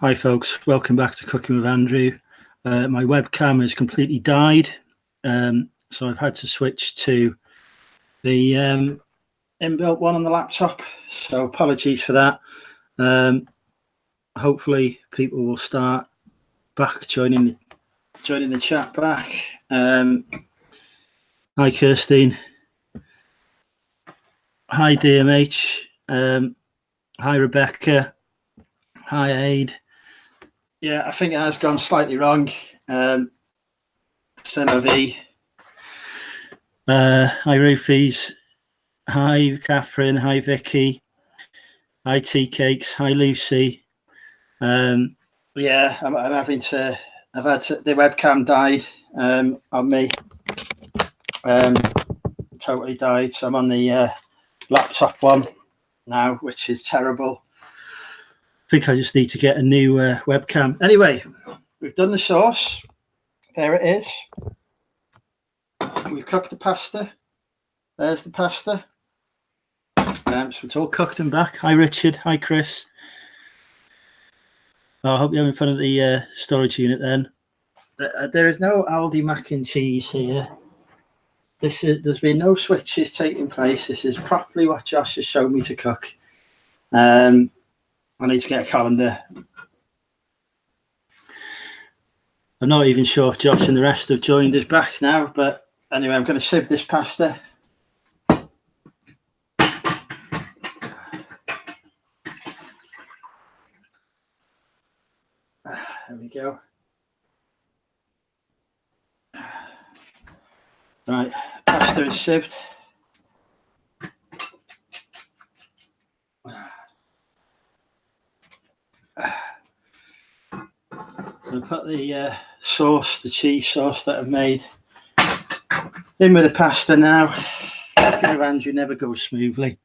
Hi folks, welcome back to Cooking with Andrew. My webcam has completely died, so I've had to switch to the inbuilt one on the laptop, so apologies for that. Hopefully people will start back joining the chat back. Hi Kirstine. Hi DMH. Hi Rebecca. Hi Aid. Yeah, I think it has gone slightly wrong. Hi Roofies. Hi Catherine. Hi Vicky. Hi Tea Cakes. Hi Lucy. Yeah, I'm having to. The webcam died on me. Totally died. So I'm on the laptop one now, which is terrible. I think I just need to get a new webcam. Anyway, we've done the sauce. There it is. We've cooked the pasta. There's the pasta. So it's all cooked and back. Hi Richard. Hi Chris. I hope you're having fun at the storage unit then. There is no Aldi mac and cheese here. There's been no switches taking place. This is properly what Josh has shown me to cook. I need to get a calendar. I'm not even sure if Josh and the rest have joined us back now, but anyway, I'm going to sieve this pasta. There we go. Right, pasta is sieved. I'll put the sauce, the cheese sauce that I've made, in with the pasta now. Cooking with Andrew never goes smoothly.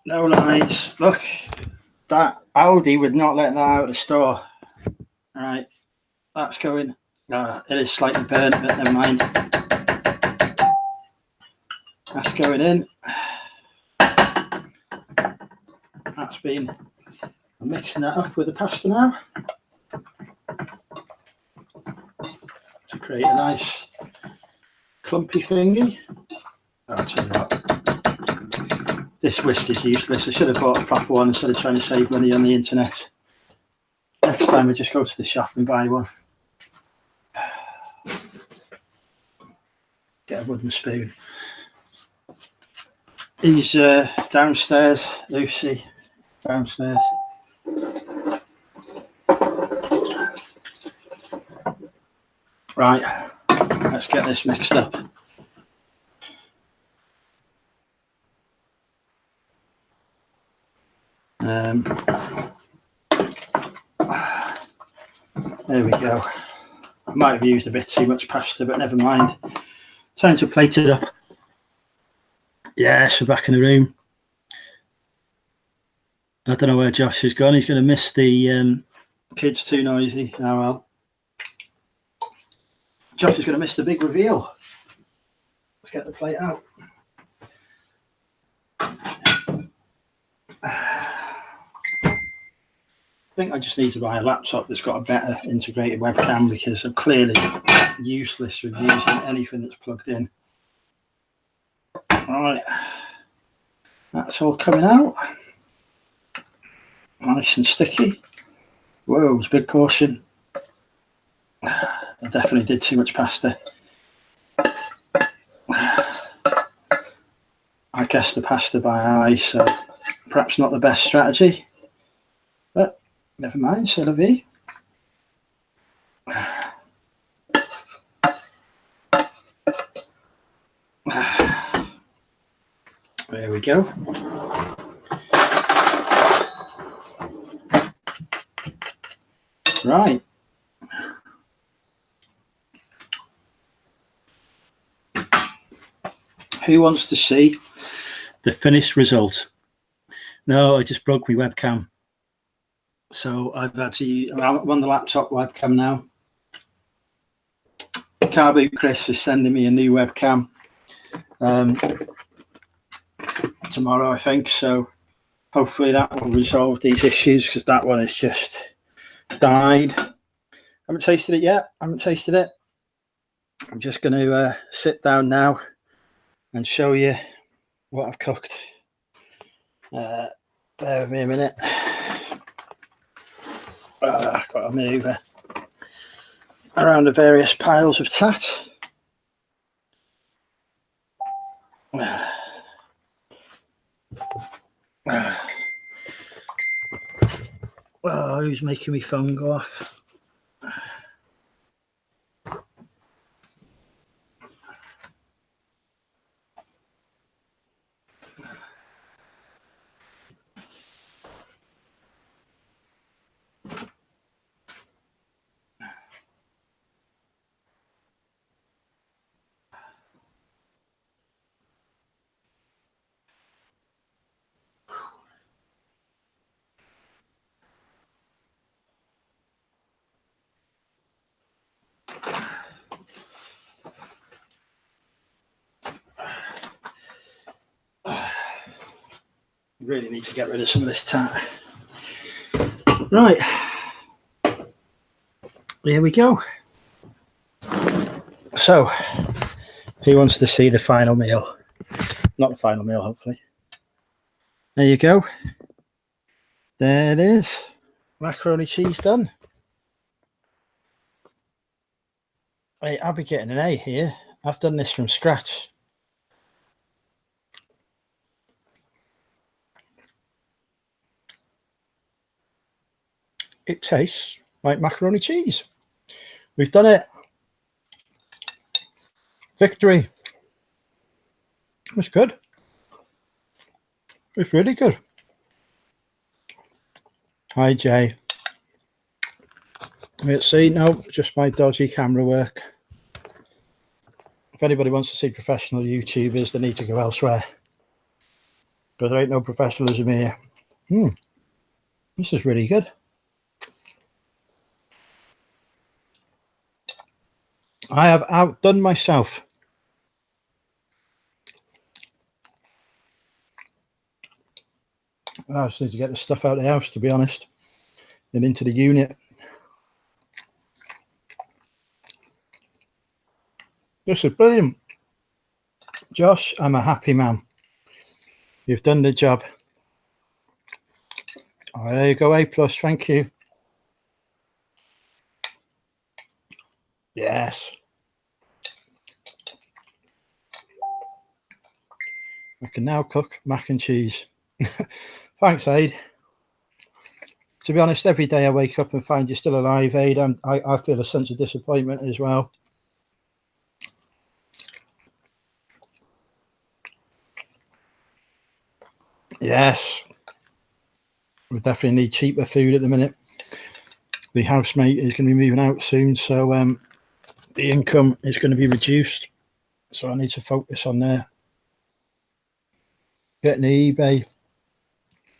No lies. Look, that Aldi would not let that out of the store. All right, that's going. It is slightly burnt, but never mind. That's going in. That's been. I'm mixing that up with the pasta now to create a nice clumpy thingy. Oh, I'll tell you what. This whisk is useless. I should have bought a proper one instead of trying to save money on the internet. Next time I just go to the shop and buy one. Get a wooden spoon. He's downstairs, Lucy, downstairs. Right, let's get this mixed up. There we go. I might have used a bit too much pasta, but never mind. Time to plate it up. Yes, we're back in the room. I don't know where Josh has gone. He's going to miss the kids too noisy. Oh well. Josh is going to miss the big reveal. Let's get the plate out. I think I just need to buy a laptop that's got a better integrated webcam because I'm clearly useless with using anything that's plugged in. All right, that's all coming out. Nice and sticky. Whoa, it's a big portion. I definitely did too much pasta. I guessed the pasta by eye, so perhaps not the best strategy. But never mind, c'est la vie. There we go. Right. Who wants to see the finished result? No, I just broke my webcam. So I've had to, I'm on the laptop webcam now. Carbo Chris is sending me a new webcam tomorrow, I think. So hopefully that will resolve these issues, because that one has just died. I haven't tasted it yet. I'm just going to sit down now and show you what I've cooked. Bear with me a minute. I've got to move around the various piles of tat. Oh, who's making me phone go off? Really need to get rid of some of this tat. Right, here we go. So, who wants to see the final meal? Not the final meal, hopefully. There you go. There it is. Macaroni cheese done. Hey, I'll be getting an A here. I've done this from scratch. It tastes like macaroni cheese. We've done it. Victory. It's good. It's really good. Hi, Jay. Let's see. No, just my dodgy camera work. If anybody wants to see professional YouTubers, they need to go elsewhere. But there ain't no professionalism here. This is really good. I have outdone myself. I just need to get the stuff out of the house, to be honest, and into the unit. This is brilliant. Josh, I'm a happy man. You've done the job. All right, there you go, A+, thank you. Yes. I can now cook mac and cheese. Thanks, Aid. To be honest, every day I wake up and find you're still alive, Aid, I feel a sense of disappointment as well. Yes. We definitely need cheaper food at the minute. The housemate is going to be moving out soon, so the income is going to be reduced. So I need to focus on there. Getting the eBay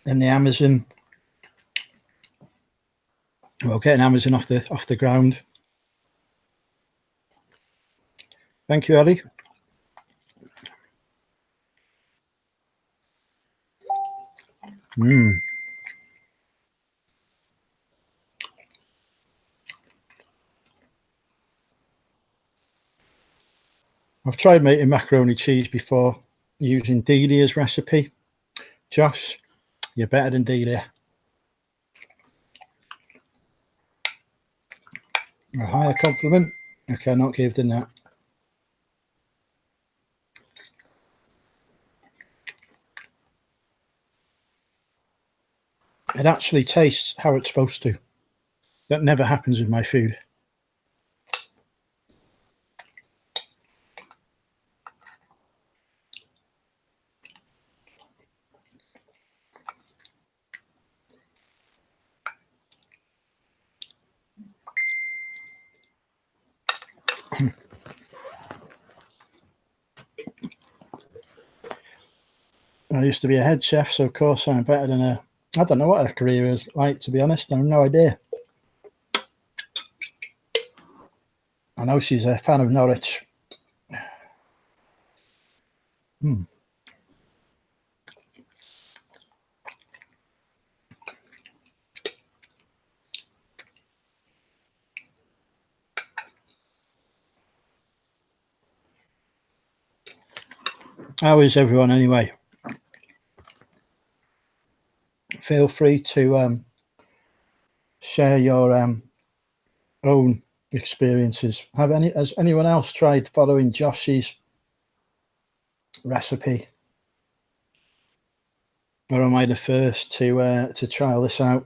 and the Amazon. Well, getting Amazon off the ground. Thank you, Ellie. I've tried making macaroni cheese before using Delia's recipe. Josh, you're better than Delia. A higher compliment? I cannot give than that. It actually tastes how it's supposed to. That never happens with my food. I used to be a head chef, so of course I'm better than her. I don't know what her career is like, to be honest. I have no idea. I know she's a fan of Norwich. How is everyone anyway? Feel free to share your own experiences. Has anyone else tried following Josh's recipe, or am I the first to trial this out?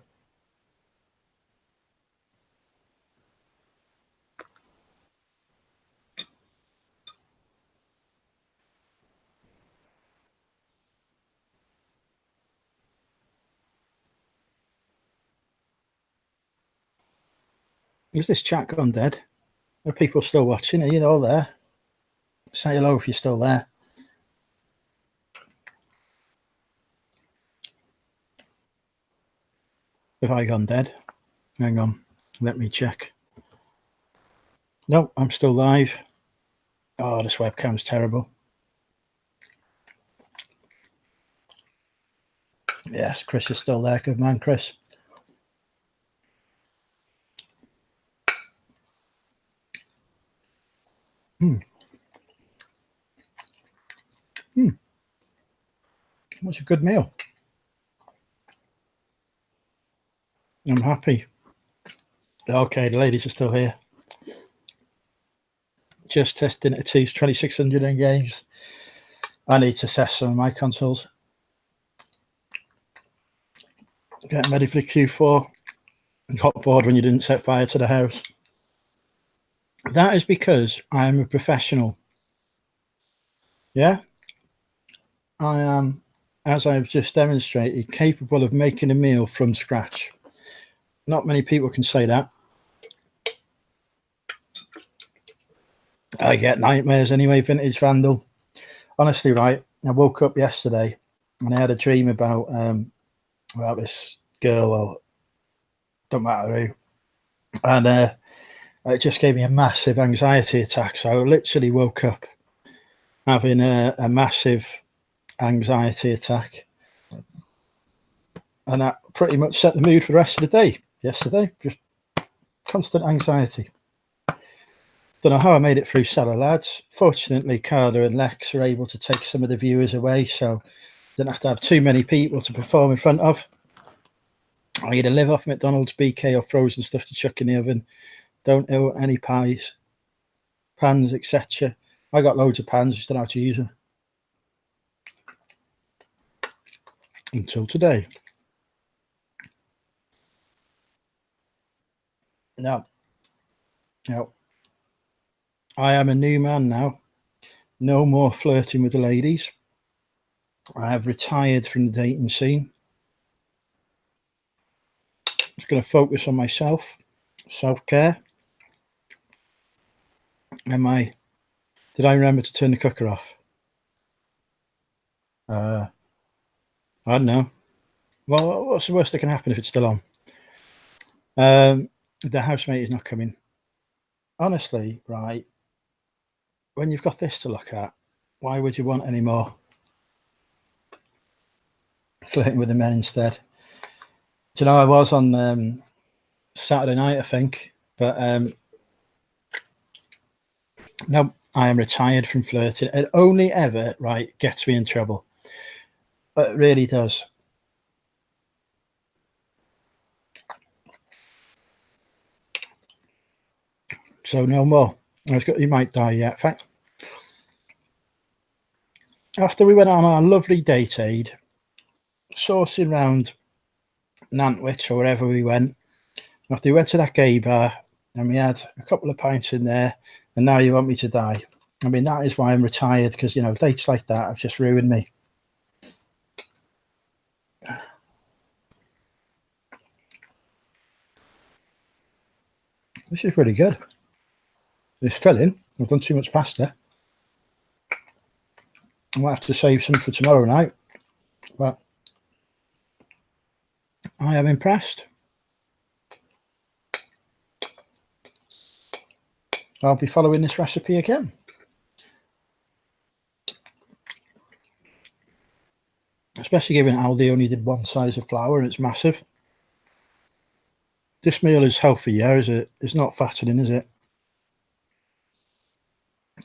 Is this chat gone dead? Are people still watching? Are you all there? Say hello if you're still there. Have I gone dead? Hang on, let me check. No, I'm still live. Oh, this webcam's terrible. Yes, Chris is still there. Good man, Chris. What's a good meal? I'm happy. Okay, the ladies are still here. Just testing it at 2600 in games. I need to test some of my consoles. Getting ready for the Q4. Got bored when you didn't set fire to the house. That is because I am a professional. Yeah? I am, as I've just demonstrated, capable of making a meal from scratch. Not many people can say that. I get nightmares anyway, Vintage Vandal. Honestly, right, I woke up yesterday and I had a dream about this girl, or don't matter who, and it just gave me a massive anxiety attack. So I literally woke up having a massive anxiety attack, and that pretty much set the mood for the rest of the day yesterday. Just constant anxiety. Don't know how I made it through Cellar Lads. Fortunately, Carter and Lex were able to take some of the viewers away, so didn't have to have too many people to perform in front of. I either live off McDonald's, BK, or frozen stuff to chuck in the oven. Don't owe any pies, pans, etc. I got loads of pans, just don't know how to use them. Until today. No. I am a new man now. No more flirting with the ladies. I have retired from the dating scene. Just going to focus on myself, self-care. Did I remember to turn the cooker off? I don't know. Well, what's the worst that can happen if it's still on? The housemate is not coming. Honestly, right, when you've got this to look at, why would you want any more? Flirting with the men instead. Do you know, I was on Saturday night, I think, but no, I am retired from flirting. It only ever, right, gets me in trouble. But it really does. So no more. You might die yet. In fact, after we went on our lovely date aid, sourcing round Nantwich or wherever we went, after we went to that gay bar and we had a couple of pints in there, and now you want me to die. I mean, that is why I'm retired, because, you know, dates like that have just ruined me. This is really good. It's filling. I've done too much pasta. I might have to save some for tomorrow night, but I am impressed. I'll be following this recipe again. Especially given Aldi only did one size of flour and it's massive. This meal is healthy, yeah, is it? It's not fattening, is it?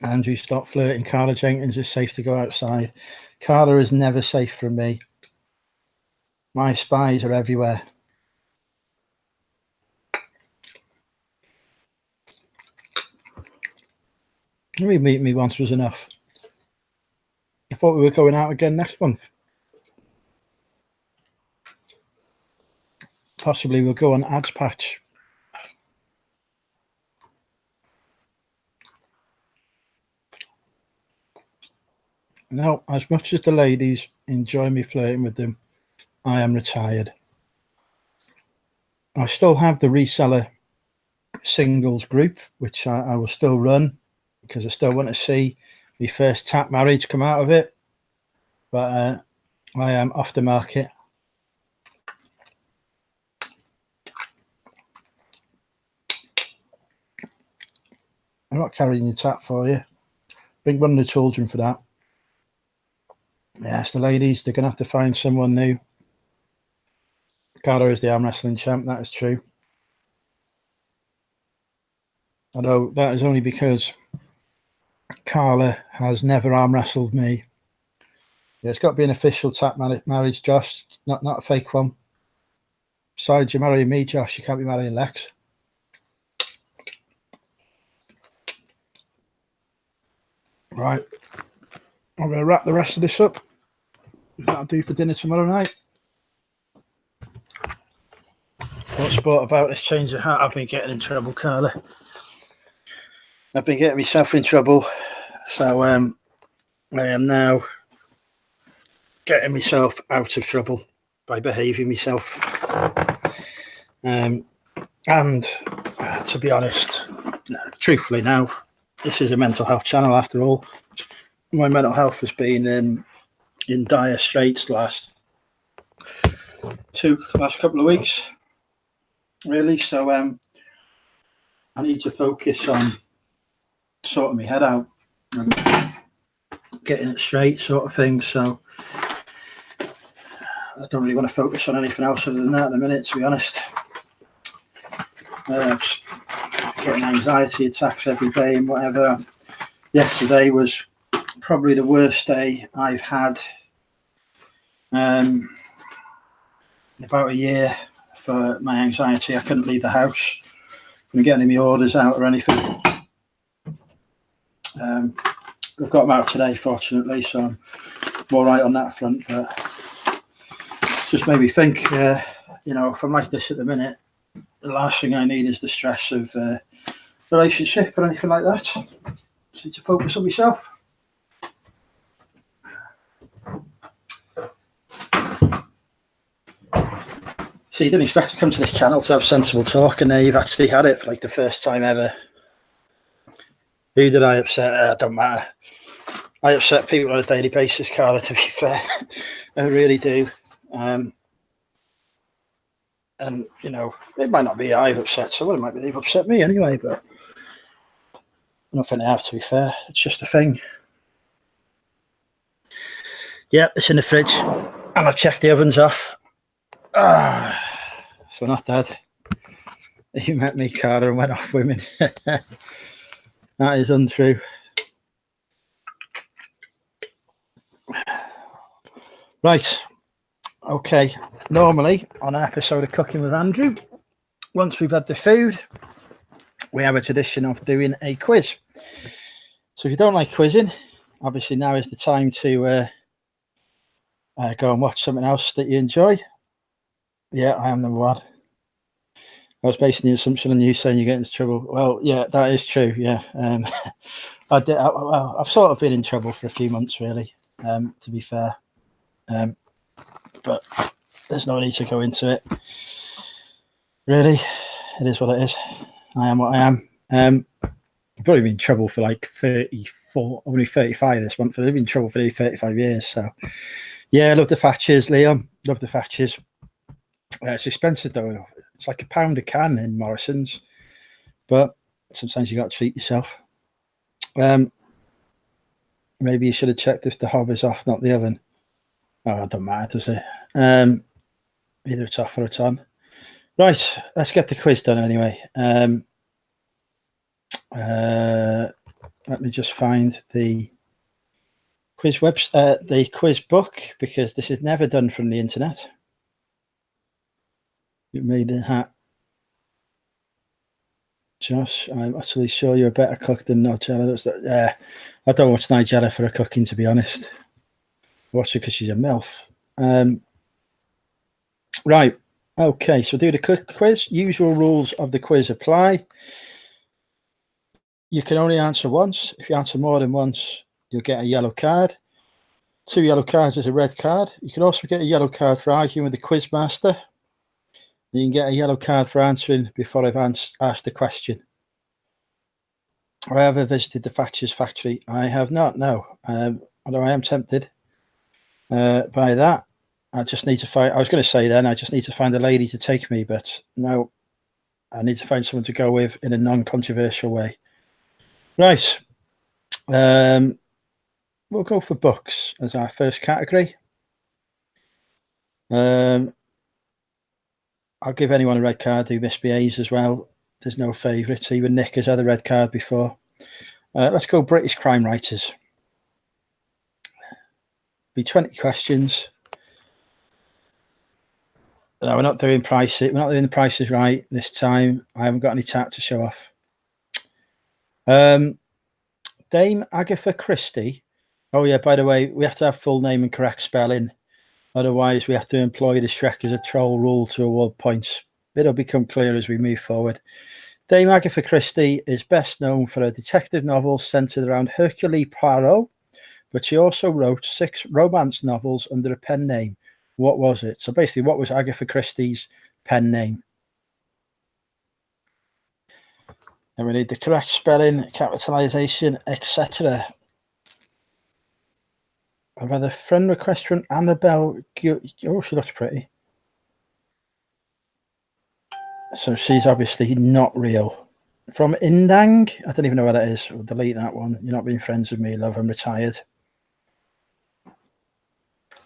Andrew, stop flirting. Carla Jenkins is safe to go outside. Carla is never safe from me. My spies are everywhere. Maybe meeting me once was enough. I thought we were going out again next month. Possibly we'll go on ads patch. No, as much as the ladies enjoy me flirting with them, I am retired. I still have the reseller singles group, which I will still run because I still want to see the first tap marriage come out of it. But I am off the market. I'm not carrying your tap for you. Bring one of the children for that. Yes, the ladies, they're going to have to find someone new. Carla is the arm wrestling champ, that is true. Although that is only because Carla has never arm wrestled me. Yeah, it's got to be an official tap marriage, Josh, not a fake one. Besides, you're marrying me, Josh. You can't be marrying Lex. Right. I'm going to wrap the rest of this up. That'll do for dinner tomorrow night. What's brought about this change of heart? I've been getting in trouble, Carla. I've been getting myself in trouble. So I am now getting myself out of trouble by behaving myself. And to be honest, truthfully now, this is a mental health channel after all. My mental health has been in dire straits the last couple of weeks, really. So I need to focus on sorting my head out and getting it straight, sort of thing. So I don't really want to focus on anything else other than that at the minute, to be honest. Getting anxiety attacks every day and whatever. Yesterday was probably the worst day I've had in about a year for my anxiety. I couldn't leave the house, couldn't get any of my orders out or anything. I've got them out today, fortunately, so I'm all right on that front. But it's just made me think, if I'm like this at the minute, the last thing I need is the stress of relationship or anything like that. Just need to focus on myself. So you didn't expect to come to this channel to have sensible talk, and there you've actually had it for like the first time ever. Who did I upset? It don't matter. I upset people on a daily basis, Carla, to be fair. I really do. And, it might not be I've upset someone, it might be they've upset me anyway, but nothing to have, to be fair. It's just a thing. Yeah, it's in the fridge, and I've checked the ovens off. So not dead. You met me, Carla, and went off women. That is untrue. Right. Okay. Normally, on an episode of Cooking with Andrew, once we've had the food, we have a tradition of doing a quiz. So if you don't like quizzing, obviously now is the time to go and watch something else that you enjoy. Yeah, I am number one. I was basing the assumption on you saying you get into trouble. Well, yeah, that is true. Yeah, I've sort of been in trouble for a few months, really. To be fair, but there's no need to go into it. Really, it is what it is. I am what I am. I've probably been in trouble for like 34, only 35 this month. I've been in trouble for 35 years. So, yeah, I love the Thatchers, Liam. Love the Thatchers. It's expensive though. It's like £1 a can in Morrison's, but sometimes you got to treat yourself. Maybe you should have checked if the hob is off, not the oven. Oh, it don't matter, does it? Either it's off or it's on. Right, let's get the quiz done anyway. Let me just find the quiz the quiz book, because this is never done from the internet. You made a hat. Josh, I'm utterly sure you're a better cook than Nigella. I don't watch Nigella for her cooking, to be honest. I watch her because she's a MILF. Right. Okay, so do the quiz. Usual rules of the quiz apply. You can only answer once. If you answer more than once, you'll get a yellow card. 2 yellow cards is a red card. You can also get a yellow card for arguing with the quiz master. You can get a yellow card for answering before I've asked the question. Have I ever visited the Thatcher's factory? I have not, no. Although I am tempted by that. I just need to find, I was going to say then, I just need to find a lady to take me, but no, I need to find someone to go with in a non-controversial way. Right. We'll go for books as our first category. I'll give anyone a red card who misbehaves as well. There's no favourites. Even Nick has had a red card before. Let's go British crime writers. Be 20 questions. No, we're not doing prices. We're not doing the prices right this time. I haven't got any tat to show off. Dame Agatha Christie. Oh yeah, by the way, we have to have full name and correct spelling. Otherwise, we have to employ the Shrek as a troll rule to award points. It'll become clear as we move forward. Dame Agatha Christie is best known for her detective novels centered around Hercule Poirot, but she also wrote 6 romance novels under a pen name. What was it? So basically, what was Agatha Christie's pen name? And we need the correct spelling, capitalization, etc. I've had a friend request from Annabelle. Oh, she looks pretty. So she's obviously not real. From Indang. I don't even know what that is. We'll delete that one. You're not being friends with me, love. I'm retired.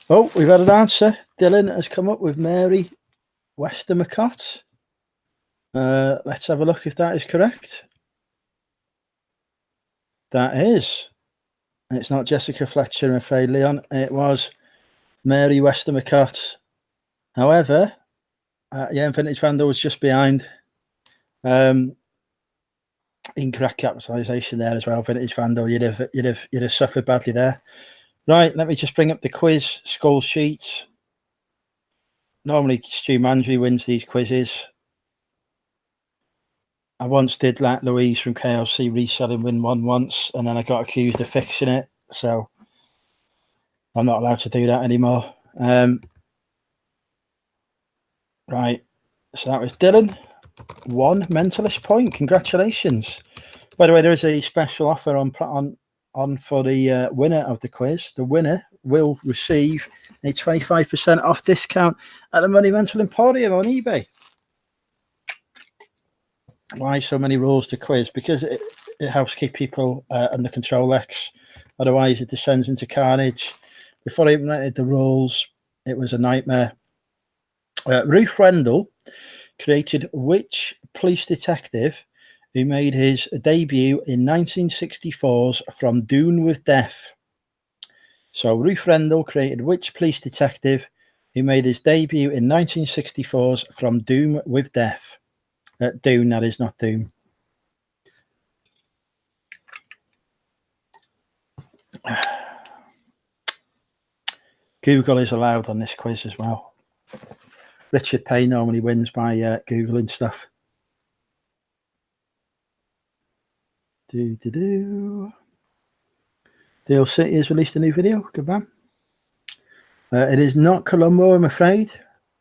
Oh, we've had an answer. Dylan has come up with Mary Westermacott. Let's have a look if that is correct. That is. It's not Jessica Fletcher, I'm afraid, Leon. It was Mary Westermacott. However, yeah, Vintage Vandal was just behind. Incorrect capitalization there as well. Vintage Vandal, you'd have suffered badly there. Right, let me just bring up the quiz skull sheet. Normally, Stu Mandry wins these quizzes. I once did let Louise from KLC Reselling win one once, and then I got accused of fixing it. So I'm not allowed to do that anymore. Right, so that was Dylan. 1 mentalist point. Congratulations. By the way, there is a special offer on for the winner of the quiz. The winner will receive a 25% off discount at the Money Mental Emporium on eBay. Why so many rules to quiz? Because it helps keep people under control, X. Otherwise, it descends into carnage. Before I implemented the rules, it was a nightmare. Ruth Rendell created which police detective who made his debut in 1964's From Doon with Death? So Ruth Rendell created which police detective who made his debut in 1964's From Doom with Death? Doom, that is, not Doom. Google is allowed on this quiz as well. Richard Payne normally wins by Googling stuff. Deal City has released a new video. Good man. It is not Colombo, I'm afraid.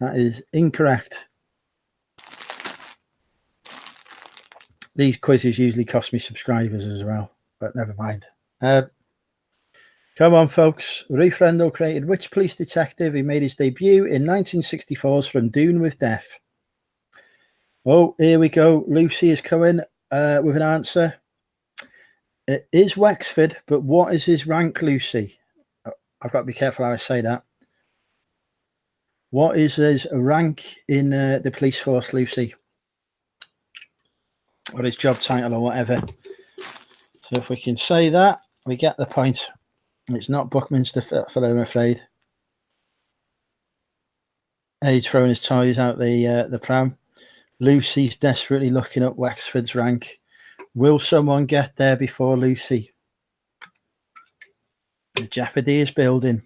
That is incorrect. These quizzes usually cost me subscribers as well, but never mind. Come on, folks. Ruth Rendell created which police detective who made his debut in 1964's From Doon with Death? Oh, here we go. Lucy is coming with an answer. It is Wexford, but what is his rank, Lucy? I've got to be careful how I say that. What is his rank in the police force, Lucy? Or his job title or whatever. So if we can say that, we get the point. It's not Buckminster Fuller, I'm afraid. He's throwing his toys out the pram. Lucy's desperately looking up Wexford's rank. Will someone get there before Lucy? The jeopardy is building.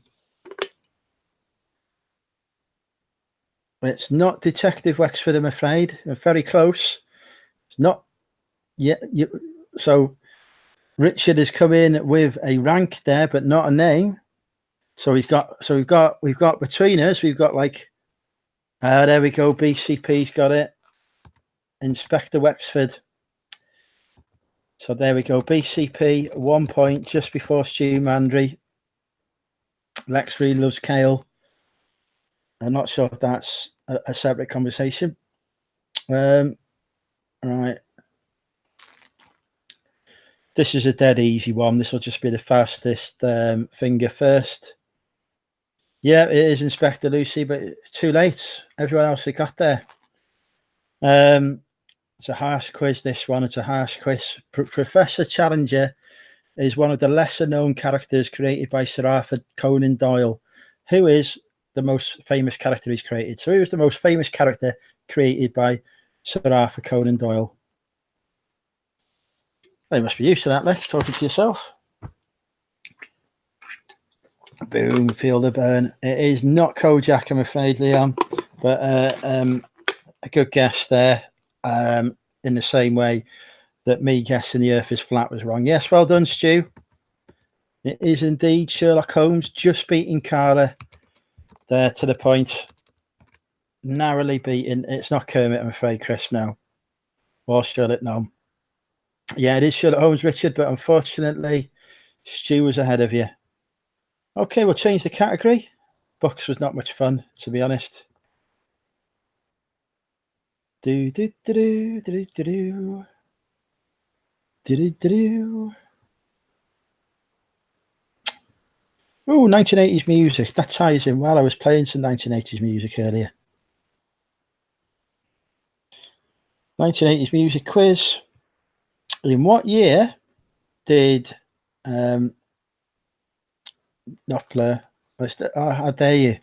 It's not Detective Wexford, I'm afraid. We're very close. It's not yet. So Richard has come in with a rank there, but not a name. So we've got between us, we've got like, there we go. BCP's got it. Inspector Wexford. So there we go. BCP 1 point just before Stu Mandry. Lex really loves kale. I'm not sure if that's a separate conversation. Right. This is a dead easy one. This will just be the fastest finger first. Yeah, it is Inspector Lucy, but too late. Everyone else had got there. It's a harsh quiz, this one. It's a harsh quiz. Professor Challenger is one of the lesser known characters created by Sir Arthur Conan Doyle. Who is the most famous character he's created? So who is the most famous character created by Sir Arthur Conan Doyle? You must be used to that, Lex, talking to yourself. Boom, feel the burn. It is not Kojak, I'm afraid, Leon, but a good guess there. In the same way that me guessing the Earth is flat was wrong. Yes, well done, Stu. It is indeed Sherlock Holmes, just beating Carla there to the point. Narrowly beaten. It's not Kermit, I'm afraid, Chris, now. Or Sherlock, no. Yeah, it is Sherlock Holmes, Richard, but unfortunately, Stu was ahead of you. Okay, we'll change the category. Books was not much fun, to be honest. Do do do do do do do do do do. Oh, 1980s music. That ties in well. I was playing some 1980s music earlier. 1980s music quiz. In what year did Doppler? How dare you?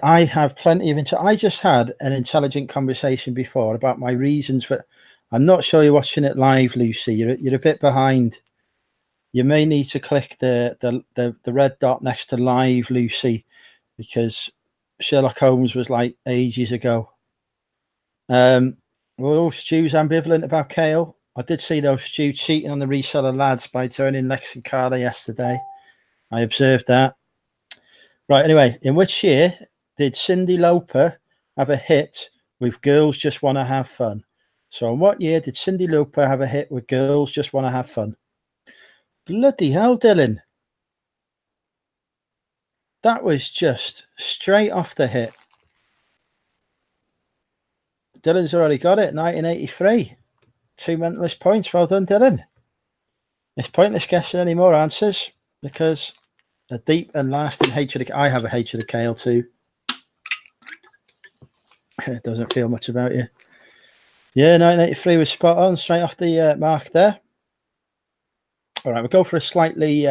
I have plenty of I just had an intelligent conversation before about my reasons for. I'm not sure you're watching it live, Lucy. You're a bit behind. You may need to click the red dot next to live, Lucy, because Sherlock Holmes was like ages ago. Well, Stu's ambivalent about kale. I did see though Stu cheating on the reseller lads by turning Lex and Carla yesterday. I observed that. Right, anyway, in which year did Cyndi Lauper have a hit with Girls Just Want to Have Fun? So in what year did Cyndi Lauper have a hit with Girls Just Want to Have Fun? Bloody hell, Dylan. That was just straight off the hit. Dylan's already got it, 1983. 2 mentalist points. Well done, Dylan. It's pointless guessing any more answers because a deep and lasting hatred. I have a hatred of kale too. It doesn't feel much about you. Yeah, 1983 was spot on, straight off the mark there. All right, we'll go for a slightly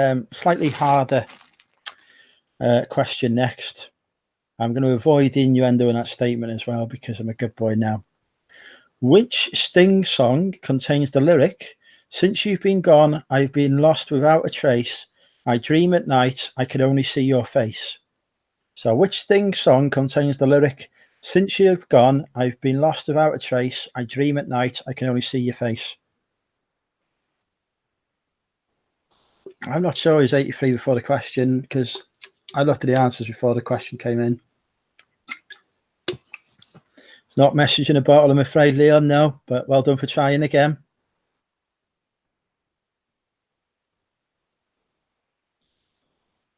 harder question next. I'm going to avoid the innuendo in that statement as well because I'm a good boy now. Which Sting song contains the lyric, "Since you've been gone, I've been lost without a trace. I dream at night, I can only see your face." So which Sting song contains the lyric, "Since you've gone, I've been lost without a trace. I dream at night, I can only see your face"? I'm not sure it's 83 before the question because I looked at the answers before the question came in. It's not message in a bottle, I'm afraid, Leon, no, but well done for trying again.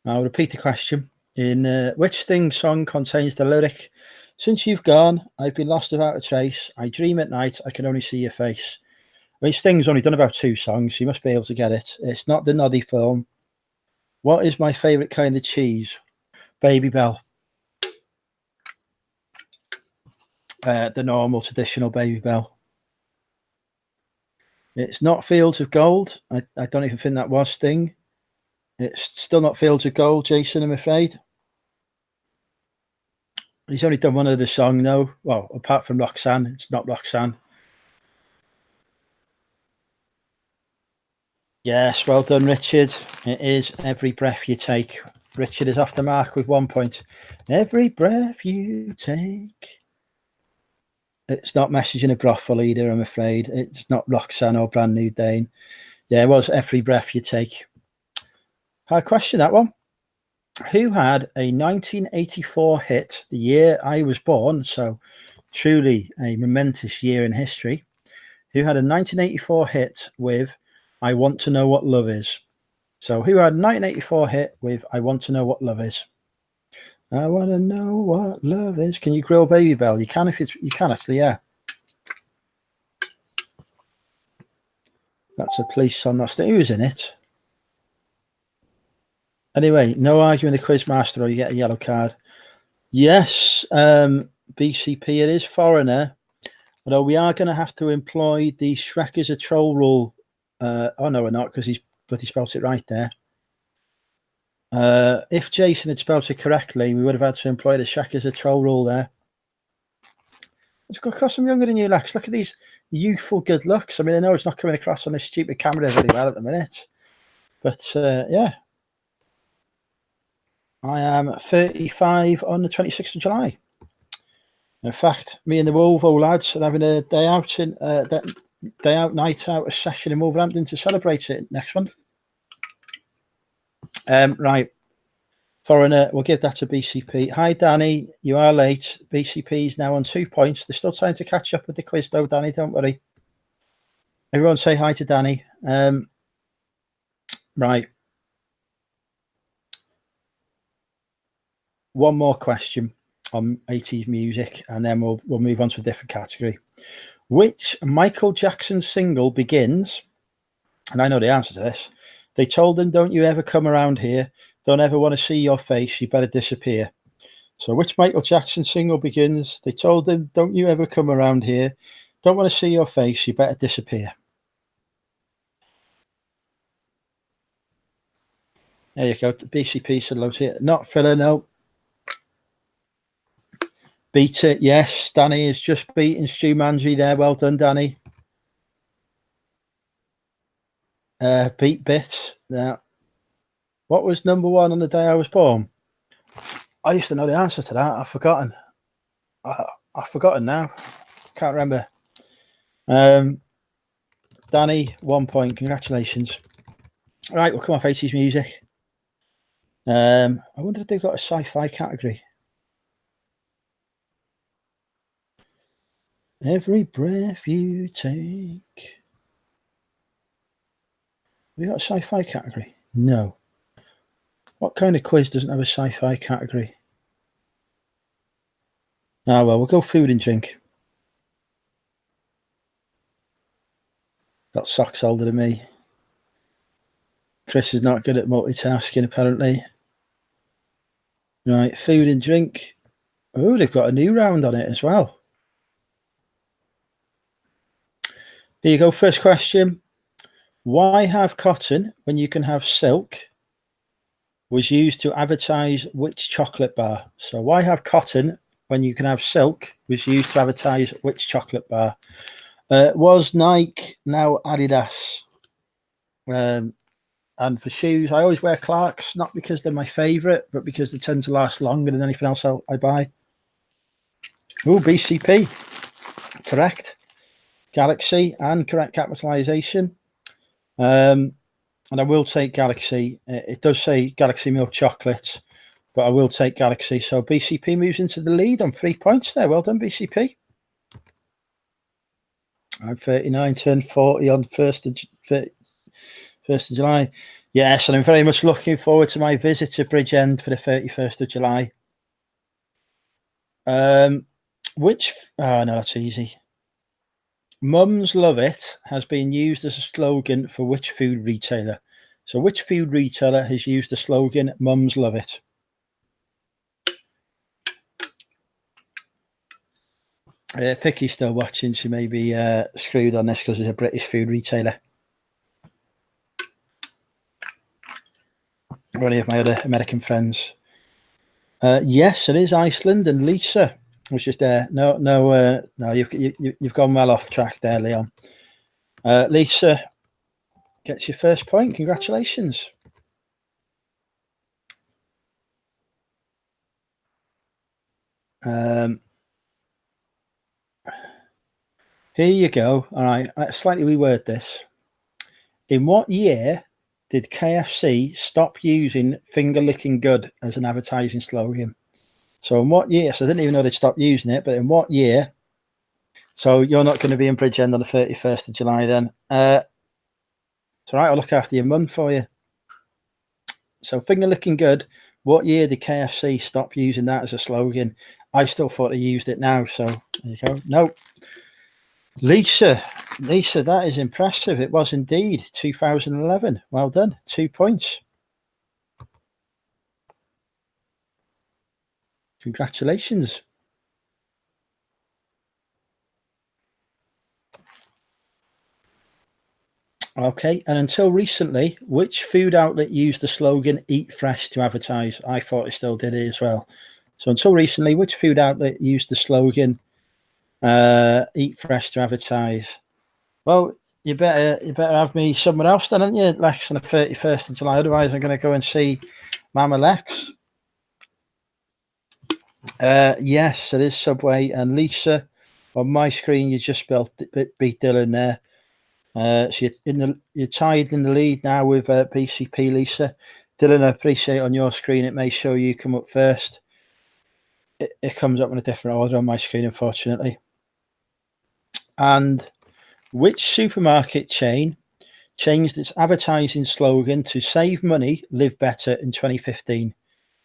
I'll repeat the question. In which Sting song contains the lyric, "Since you've gone, I've been lost without a trace. I dream at night, I can only see your face"? I mean, Sting's only done about 2 songs, so you must be able to get it. It's not the Noddy film. What is my favourite kind of cheese? Baby Bell. The normal, traditional Baby Bell. It's not Fields of Gold. I don't even think that was Sting. It's still not Fields of Gold, Jason, I'm afraid. He's only done one of the song, though. Well, apart from Roxanne, it's not Roxanne. Yes, well done, Richard. It is Every Breath You Take. Richard is off the mark with 1 point. Every breath you take. It's not Messaging a Brothel either, I'm afraid. It's not Roxanne or Brand New Dane. Yeah, it was Every Breath You Take. Hard question, that one. Who had a 1984 hit the year I was born? So truly a momentous year in history. Who had a 1984 hit with I Want to Know What Love Is? So who had a 1984 hit with I Want to Know What Love Is? I want to know what love is. Can you grill Baby Bell? You can if it's, you can actually, yeah. That's a police song. That's who was in it. Anyway, no arguing the quiz master or you get a yellow card. Yes, BCP, it is Foreigner. Although we are going to have to employ the Shrek is a troll rule. Oh, no, we're not, because he's bloody spelt it right there. If Jason had spelt it correctly, we would have had to employ the Shrek is a troll rule there. It's got across I'm younger than you, Lex. Look at these youthful good looks. I mean, I know it's not coming across on this stupid camera very well at the minute. But, yeah. I am 35 on the 26th of July. In fact, me and the Wolvo lads are having a day out night out, a session in Wolverhampton to celebrate it next month. Right. Foreigner, we'll give that to BCP. Hi, Danny. You are late. BCP is now on 2 points. There's still time to catch up with the quiz, though, Danny. Don't worry. Everyone say hi to Danny. Right. One more question on 80s music, and then we'll move on to a different category. Which Michael Jackson single begins, and I know the answer to this, they told him, don't you ever come around here, don't ever want to see your face, you better disappear. So which Michael Jackson single begins, they told him, don't you ever come around here, don't want to see your face, you better disappear. There you go, BCP said loads here. Not Thriller, no. Beat It, yes. Danny is just beating Stu Mandry there. Well done, Danny. Beat Bit. Now, what was number one on the day I was born? I used to know the answer to that. I've forgotten. I've forgotten now. Can't remember. Danny, 1 point. Congratulations. All right, we'll come off 80s music. I wonder if they've got a sci-fi category. Every breath you take. We got a sci-fi category? No. What kind of quiz doesn't have a sci-fi category? Ah, well, we'll go food and drink. Got socks older than me. Chris is not good at multitasking, apparently. Right, food and drink. Oh, they've got a new round on it as well. There you go. First question. Why have cotton when you can have silk? Was used to advertise which chocolate bar? So why have cotton when you can have silk? Was used to advertise which chocolate bar? Was Nike, now Adidas. And for shoes, I always wear Clarks, not because they're my favourite, but because they tend to last longer than anything else I buy. Oh, BCP. Correct. Galaxy and correct capitalisation. And I will take Galaxy. It does say Galaxy milk chocolate, but I will take Galaxy. So BCP moves into the lead on 3 points there. Well done, BCP. I'm 39, turned 40 on 1st of July. Yes, and I'm very much looking forward to my visit to Bridgend for the 31st of July. Oh, no, that's easy. Mums love it has been used as a slogan for which food retailer? So which food retailer has used the slogan Mums love it? Vicky's still watching. She may be screwed on this because it's a British food retailer. Or any of my other American friends. Yes, it is Iceland, and Lisa was just there. No, you've gone well off track there, Leon. Lisa gets your first point. Congratulations. Here you go. All right, let's slightly reword this. In what year did KFC stop using finger licking good as an advertising slogan? So in what year? So I didn't even know they'd stopped using it, but in what year? So you're not going to be in Bridgend on the 31st of July then. It's all right, I'll look after your mum for you. So finger licking good. What year did KFC stop using that as a slogan? I still thought they used it now. So there you go. No. Lisa, that is impressive. It was indeed 2011. Well done. 2 points. Congratulations. Okay, and until recently, which food outlet used the slogan "Eat Fresh" to advertise? I thought it still did it as well. So until recently, which food outlet used the slogan "Eat Fresh" to advertise? Well, you better have me somewhere else then, haven't you, Lex, on the 31st of July? Otherwise, I'm going to go and see Mama Lex. Yes, it is Subway. And Lisa, on my screen, you just beat Dylan there. So you're tied in the lead now with BCP, Lisa. Dylan, I appreciate on your screen it may show you come up first. It comes up in a different order on my screen, unfortunately. And which supermarket chain changed its advertising slogan to "Save money, live better" in 2015?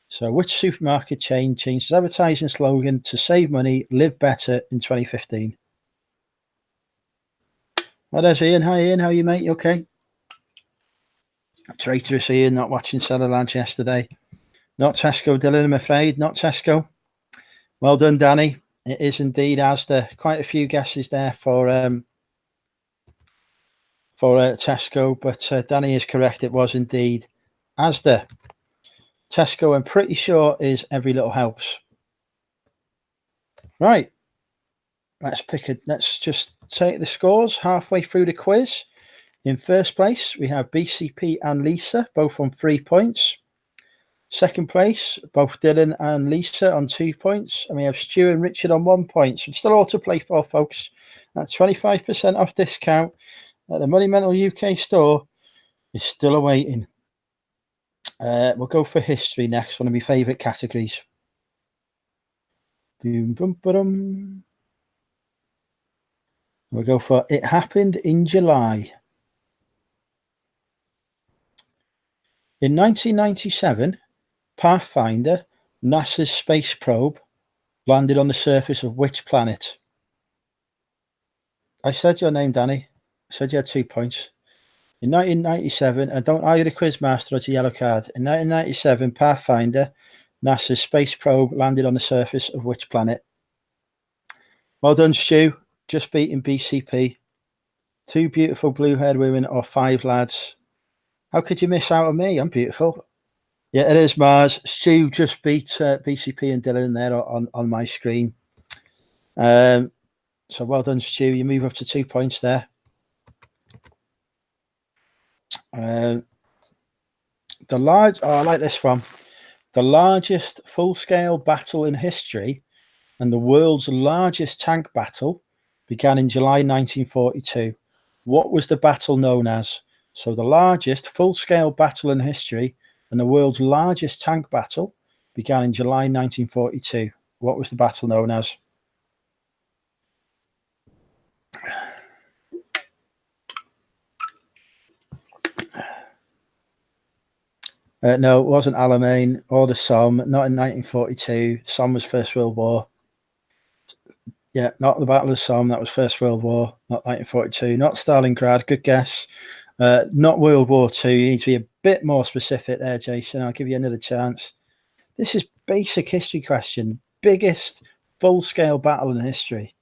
So which supermarket chain changed its advertising slogan to "Save money, live better" in 2015? Well, there's Ian. Hi, Ian. How are you, mate? You okay? Traitorous Ian, not watching Cellar Lads yesterday. Not Tesco, Dylan, I'm afraid. Not Tesco. Well done, Danny. It is indeed Asda. Quite a few guesses there for Tesco, but Danny is correct. It was indeed Asda. Tesco, I'm pretty sure, is Every Little Helps. Right. Let's just take the scores halfway through the quiz. In first place, we have BCP and Lisa, both on 3 points. Second place, both Dylan and Lisa on 2 points. And we have Stu and Richard on 1 point. So it's still all to play for, folks. That's 25% off discount at the Money Mental UK store is still awaiting. We'll go for history next, one of my favourite categories. Boom, boom, ba-dum. We'll go for It Happened in July. In 1997, Pathfinder, NASA's space probe, landed on the surface of which planet? I said your name, Danny. I said you had 2 points. In 1997, and don't argue the quiz master, it's a yellow card. In 1997, Pathfinder, NASA's space probe, landed on the surface of which planet? Well done, Stu. Just beating BCP. 2 beautiful blue-haired women or 5 lads. How could you miss out on me? I'm beautiful. Yeah, it is Mars. Stu just beat BCP and Dylan there on my screen. So well done, Stu. You move up to 2 points there. I like this one. The largest full-scale battle in history and the world's largest tank battle began in July 1942. What was the battle known as? So the largest full-scale battle in history and the world's largest tank battle began in July 1942. What was the battle known as? No, it wasn't Alamein or the Somme, not in 1942. The Somme was First World War. Yeah, not the Battle of the Somme, that was First World War, not 1942. Not Stalingrad, good guess. Not World War II. You need to be a bit more specific there, Jason. I'll give you another chance. This is basic history question. Biggest full-scale battle in history.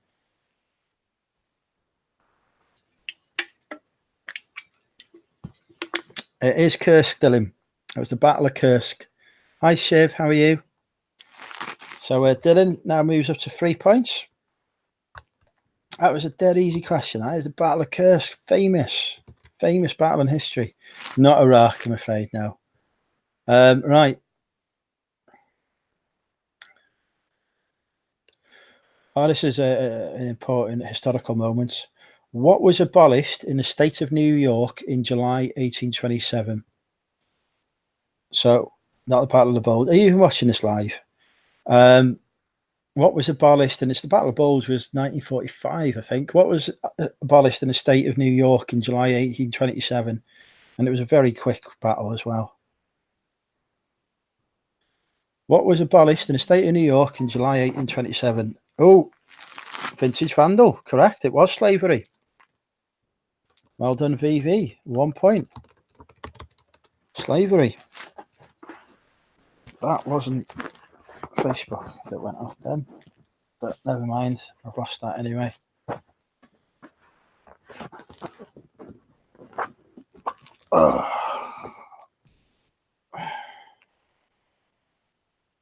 It is Kursk, Dylan. It was the Battle of Kursk. Hi, Shiv. How are you? So Dylan now moves up to 3 points. That was a dead easy question. That is the Battle of Kursk. Famous battle in history. Not Iraq, I'm afraid, now. Right. Oh, this is an important historical moment. What was abolished in the state of New York in July 1827? So, not the Battle of the Bulge. Are you even watching this live? What was abolished, and it's the Battle of Bulge was 1945, I think. What was abolished in the state of New York in July 1827? And it was a very quick battle as well. What was abolished in the state of New York in July 1827? Oh, Vintage Vandal, correct. It was slavery. Well done, VV. 1 point. Slavery. That wasn't Facebook that went off then, but never mind. I've lost that anyway. Oh.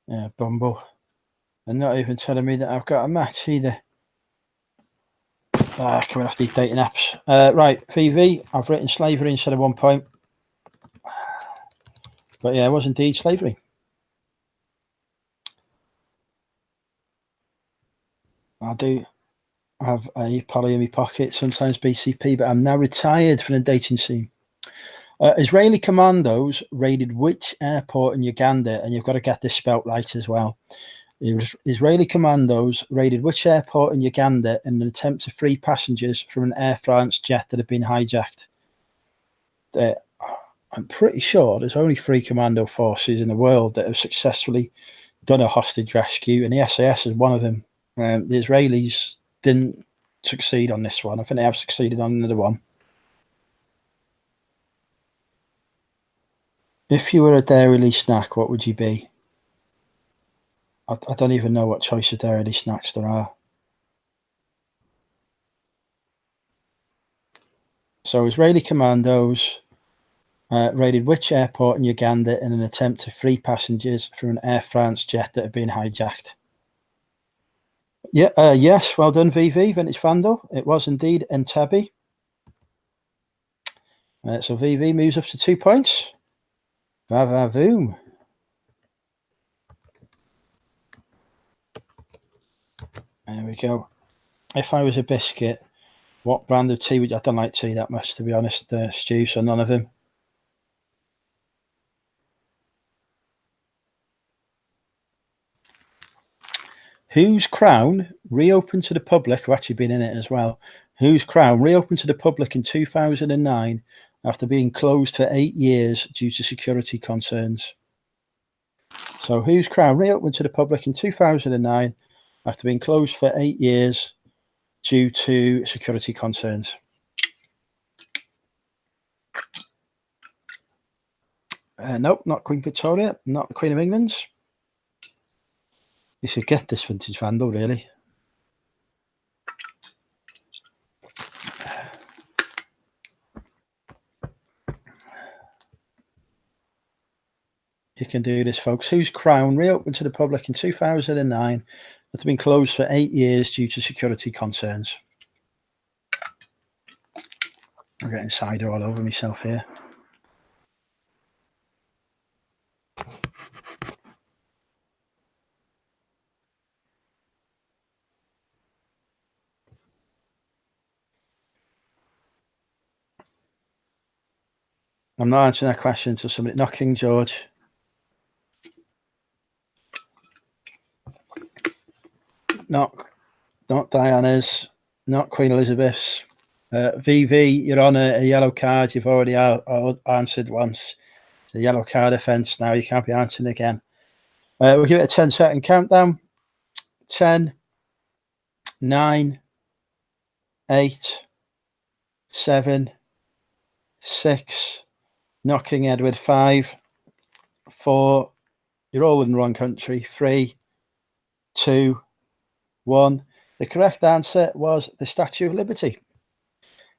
Yeah, Bumble. And not even telling me that I've got a match either. Coming off these dating apps. Right, VV, I've written slavery instead of 1 point. But yeah, it was indeed slavery. I do have a poly in my pocket, sometimes BCP, but I'm now retired from the dating scene. Israeli commandos raided which airport in Uganda? And you've got to get this spelt right as well. Israeli commandos raided which airport in Uganda in an attempt to free passengers from an Air France jet that had been hijacked? I'm pretty sure there's only 3 commando forces in the world that have successfully done a hostage rescue, and the SAS is one of them. The Israelis didn't succeed on this one. I think they have succeeded on another one. If you were a dairy snack, what would you be? I don't even know what choice of dairy snacks there are. So Israeli commandos raided which airport in Uganda in an attempt to free passengers from an Air France jet that had been hijacked? Yeah, yes, well done, VV, Vintage Vandal. It was indeed Entebbe. So VV moves up to 2 points. Va-va-voom. There we go. If I was a biscuit, what brand of tea would I don't like tea that much, to be honest, Stu, so none of them. Whose crown reopened to the public? I've actually been in it as well. Whose crown reopened to the public in 2009 after being closed for 8 years due to security concerns? So whose crown reopened to the public in 2009 after being closed for 8 years due to security concerns? Nope, not Queen Victoria, not the Queen of England. You should get this, Vintage Vandal, really. You can do this, folks. Whose crown reopened to the public in 2009 after being closed for 8 years due to security concerns? I'm getting cider all over myself here. I'm not answering that question to somebody. Not King George. Not Diana's. Not Queen Elizabeth's. VV, you're on a yellow card. You've already answered once. It's a yellow card offence now. You can't be answering again. We'll give it a 10-second countdown. 10, 9, 8, 7, 6, Knocking Edward 5, 4, you're all in the wrong country, 3, 2, 1. The correct answer was the Statue of Liberty.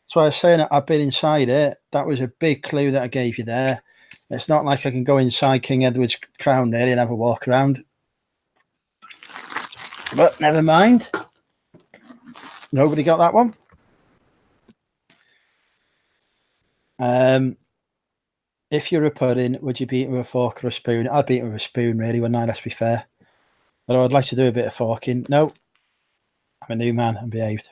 That's why I was saying I've been inside it. That was a big clue that I gave you there. It's not like I can go inside King Edward's Crown really and have a walk around. But never mind. Nobody got that one. If you're a pudding, would you beat it with a fork or a spoon? I'd beat it with a spoon, really, wouldn't I? Let's be fair. Although I'd like to do a bit of forking. No, I'm a new man and behaved.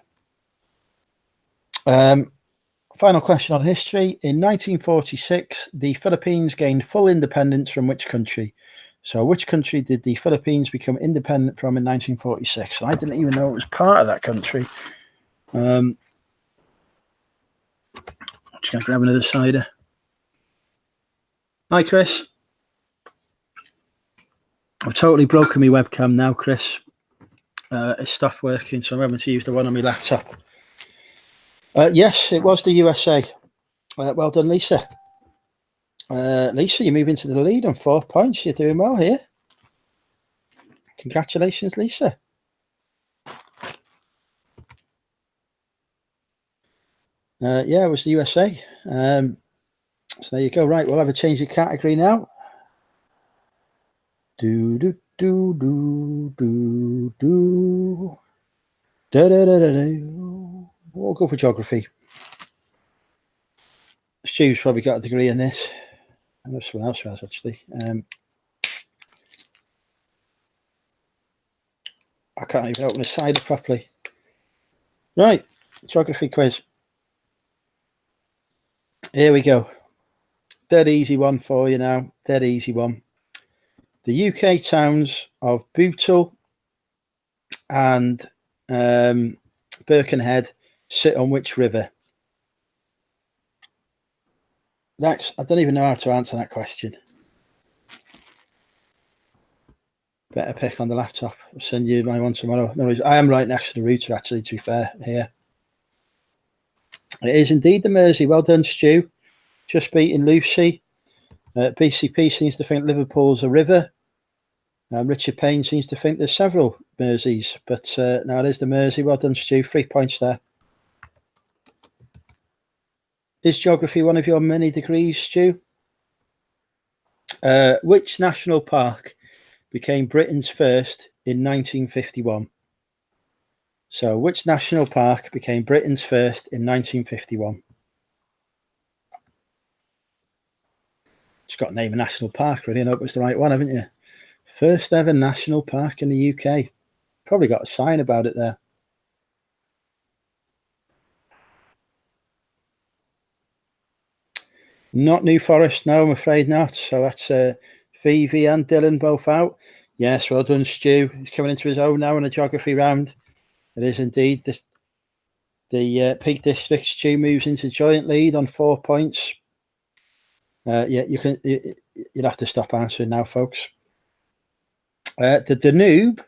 Final question on history. In 1946, the Philippines gained full independence from which country? So which country did the Philippines become independent from in 1946? I didn't even know it was part of that country. I'm just going to grab another cider. Hi, Chris. I've totally broken my webcam now, Chris. It's stopped working, so I'm having to use the one on my laptop. Yes, it was the USA. Well done, Lisa. Lisa, you're moving to the lead on 4 points. You're doing well here. Congratulations, Lisa. Yeah, it was the USA. So there you go. Right, we'll have a change of category now. Do do do do do do. Da da da da da. We'll go for geography. Stu's probably got a degree in this. I know someone else has actually. I can't even open a cider properly. Right, geography quiz. Here we go. Dead easy one for you now. Dead easy one. The UK towns of Bootle and Birkenhead sit on which river? Next, I don't even know how to answer that question. Better pick on the laptop. I'll send you my one tomorrow. No, I am right next to the router, actually, to be fair, here. It is indeed the Mersey. Well done, Stu. Just beating Lucy. BCP seems to think Liverpool's a river. Richard Payne seems to think there's several Merseys, but no, it is the Mersey. Well done, Stu. 3 points there. Is geography one of your many degrees, Stu? Which national park became Britain's first in 1951? So, which national park became Britain's first in 1951? Just got to name a national park, really, and hope it's the right one, haven't you? First ever national park in the UK. Probably got a sign about it there. Not New Forest, no, I'm afraid not. So that's Phoebe and Dylan both out. Yes, well done, Stu. He's coming into his own now in a geography round. It is indeed the Peak District. Stu moves into joint lead on 4 points. Yeah, you'll have to stop answering now, folks. The Danube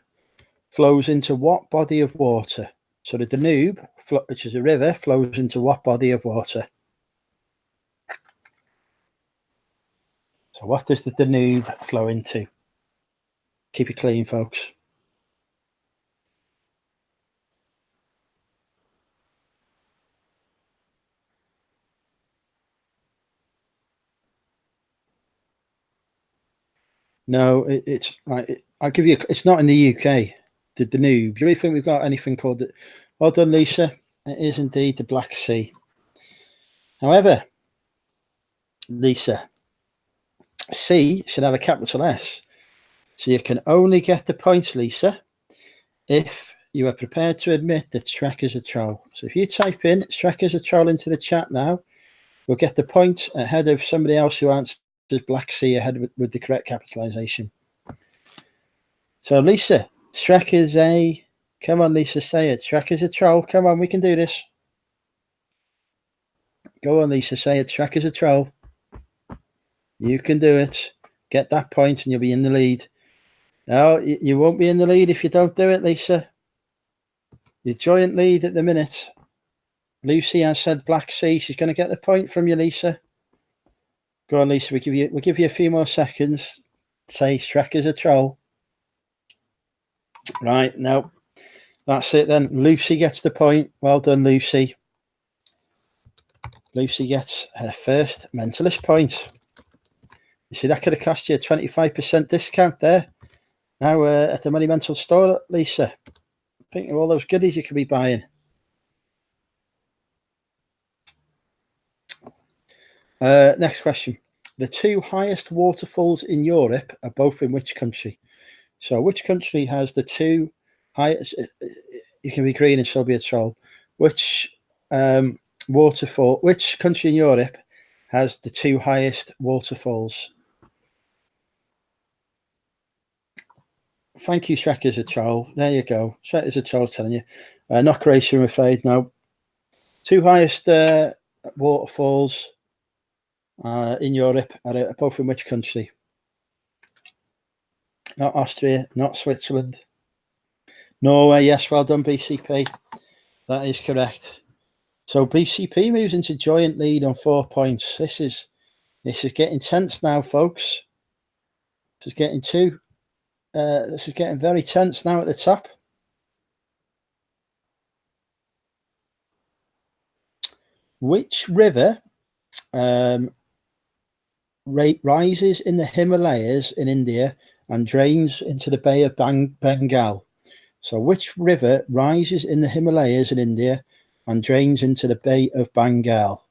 flows into what body of water? So the Danube, which is a river, flows into what body of water? So what does the Danube flow into? Keep it clean, folks. No, it's right. I'll give you. It's not in the UK. The Danube. Do you really think we've got anything called it? Well done, Lisa. It is indeed the Black Sea. However, Lisa, C should have a capital S. So you can only get the points, Lisa, if you are prepared to admit that Shrek is a troll. So if you type in Shrek is a troll into the chat now, you'll get the point ahead of somebody else who answers Black Sea ahead with the correct capitalization. So Lisa, Shrek is a... Come on, Lisa, say it. Shrek is a troll. Come on, we can do this. Go on, Lisa, say it. Shrek is a troll. You can do it. Get that point and you'll be in the lead. No, you won't be in the lead if you don't do it, Lisa. Your joint lead at the minute. Lucy has said Black Sea. She's going to get the point from you, Lisa. Go on, Lisa. We'll give you a few more seconds. Say Shrek is a troll. Right, no. That's it then. Lucy gets the point. Well done, Lucy. Lucy gets her first mentalist point. You see, that could have cost you a 25% discount there. Now at the Money Mental store, Lisa. Think of all those goodies you could be buying. Next question. The two highest waterfalls in Europe are both in which country? So which country has the two highest? You can be green and still be a troll. Which waterfall? Which country in Europe has the two highest waterfalls? Thank you, Shrek is a troll. There you go. Shrek is a troll telling you. Not Croatia, I'm afraid. No. Two highest waterfalls in Europe are both in which country? Not Austria, not Switzerland. Norway, yes, well done, BCP. That is correct. So BCP moves into joint lead on 4 points. This is getting tense now, folks. This is getting very tense now at the top. Which river rises in the Himalayas in India and drains into the Bay of Bengal? So which river rises in the Himalayas in India and drains into the Bay of Bengal?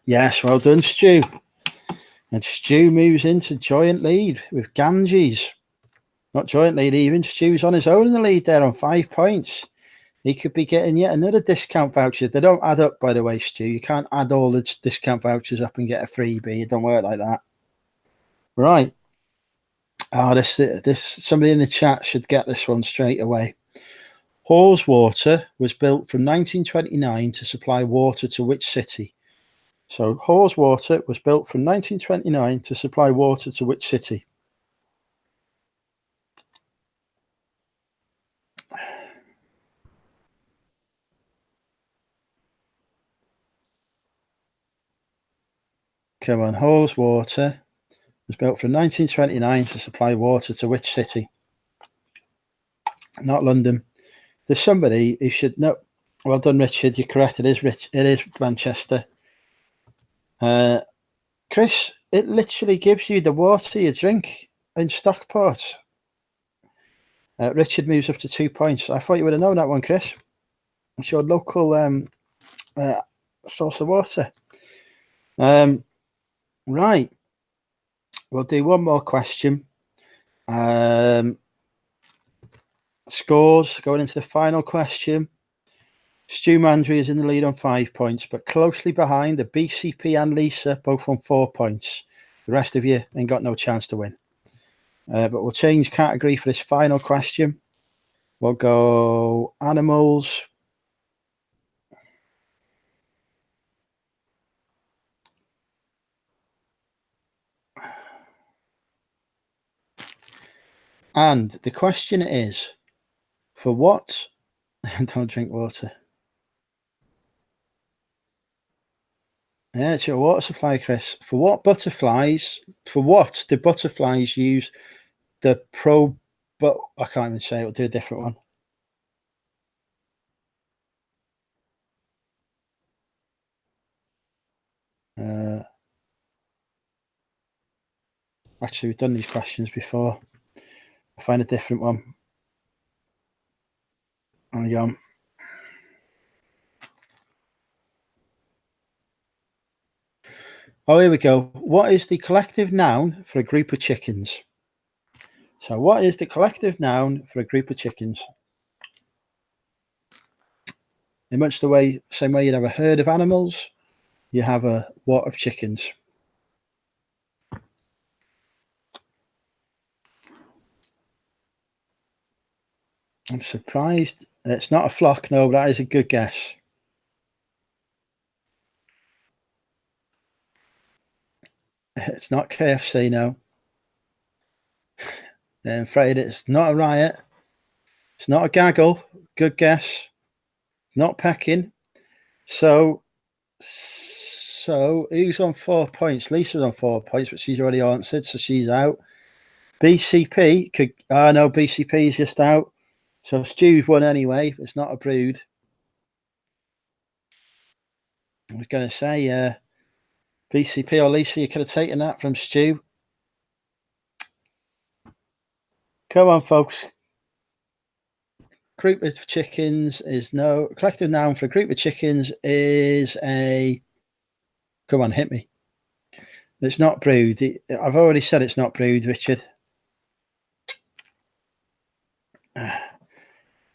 Yes, well done, Stu. And Stu moves into joint lead with Ganges. Not joint lead even. Stu's on his own in the lead there on 5 points. He could be getting yet another discount voucher. They don't add up, by the way, Stu. You can't add all the discount vouchers up and get a freebie. It don't work like that. Right. Oh, this somebody in the chat should get this one straight away. Haweswater was built from 1929 to supply water to which city? So Haweswater was built from 1929 to supply water to which city? Come on, Haweswater was built from 1929 to supply water to which city? Not London. There's somebody who should know. Well done, Richard. You're correct. It is Manchester. Chris, it literally gives you the water you drink in Stockport. Richard moves up to 2 points. I thought you would have known that one, Chris. It's your local source of water. Right. We'll do one more question. Scores going into the final question. Stu Mandry is in the lead on 5 points, but closely behind the BCP and Lisa, both on 4 points. The rest of you ain't got no chance to win. But we'll change category for this final question. We'll go animals. And the question is, for what? Don't drink water. Yeah, it's your water supply, Chris. For what do butterflies use the but I can't even say it. We'll do a different one. Actually, we've done these questions before. I'll find a different one. Hang on. Oh, here we go. What is the collective noun for a group of chickens? So what is the collective noun for a group of chickens? In much the same way you'd have a herd of animals, you have a what of chickens. I'm surprised. It's not a flock, no, but that is a good guess. It's not KFC, no. I'm afraid it's not a riot. It's not a gaggle. Good guess. Not pecking. So So who's on 4 points? Lisa's on 4 points, but she's already answered, so she's out. BCP could. No, BCP is just out. So Stu's won anyway. It's not a brood. I was going to say, BCP or Lisa, you could have taken that from Stu. Come on, folks. Group of chickens is no collective noun for a group of chickens is a. Come on, hit me. It's not brood. I've already said it's not brood, Richard.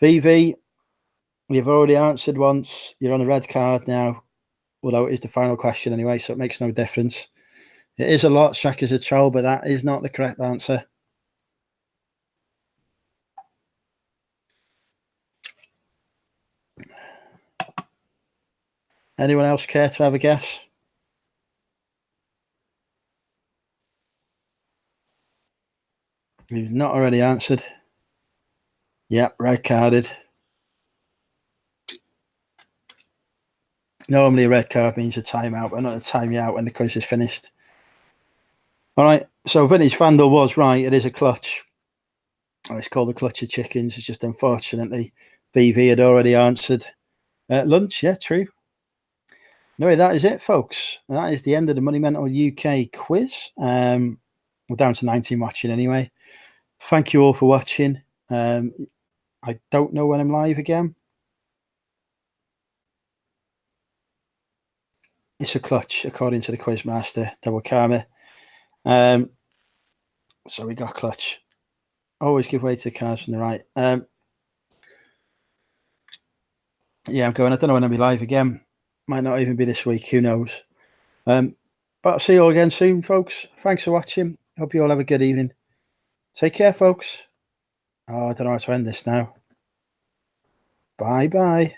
VV, you've already answered once. You're on a red card now. Although it is the final question anyway, so it makes no difference. It is a lot. Shrek is a troll, but that is not the correct answer. Anyone else care to have a guess? You've not already answered. Yep, red carded. Normally a red card means a timeout, but not a time you out when the quiz is finished. All right, so Vintage Vandal was right. It is a clutch. It's called the clutch of chickens. It's just unfortunately BV had already answered. Lunch, yeah, true. Anyway, that is it, folks. That is the end of the Money Mental UK quiz. We're down to 19 watching anyway. Thank you all for watching. I don't know when I'm live again. It's a clutch, according to the quiz master, Double Karma. So we got clutch. Always give way to the cards from the right. Yeah, I'm going. I don't know when I'll be live again. Might not even be this week. Who knows? But I'll see you all again soon, folks. Thanks for watching. Hope you all have a good evening. Take care, folks. Oh, I don't know how to end this now. Bye-bye.